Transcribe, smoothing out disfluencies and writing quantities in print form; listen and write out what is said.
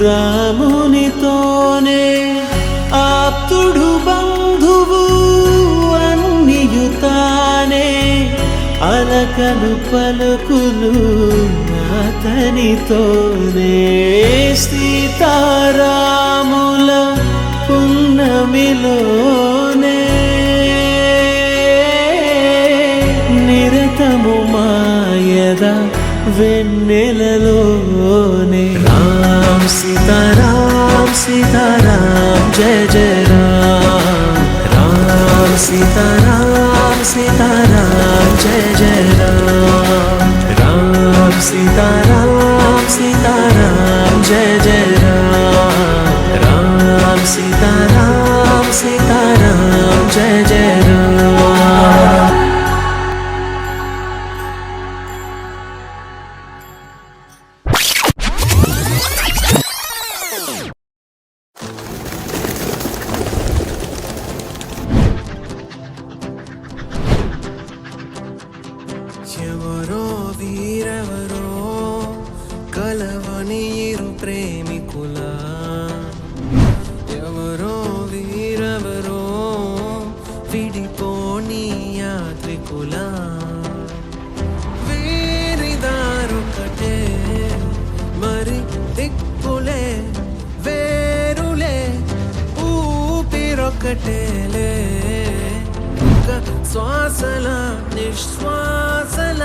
రామునితోనే ఆప్తుడు బంధువు అన్నియుతానే అలకలు పలుకులు అతనితోనే సీతారాముల పున్నమిలోనే నిరతము మాయద వెన్నెలలోనే రామ్ సీతారాం సీతారాం జయ జయ రామ్ రామ్ సీతారాం సీతారాం జయ జయ రామ్ రామ్ సీతారాం సీతారాం జయ జయ రామ్ రామ్ సీతారాం సీతారాం జయ జయ రామ్ ఎవరో వీరెవరో కలవని ఇరు ప్రేమికుల ఎవరో వీరెవరో విడిపోని యాత్రికుల వీరిదారొకటే మరి దిక్కులే వేరులే ఊపిరొకటేలే శ్వాసల నిశ్వాసల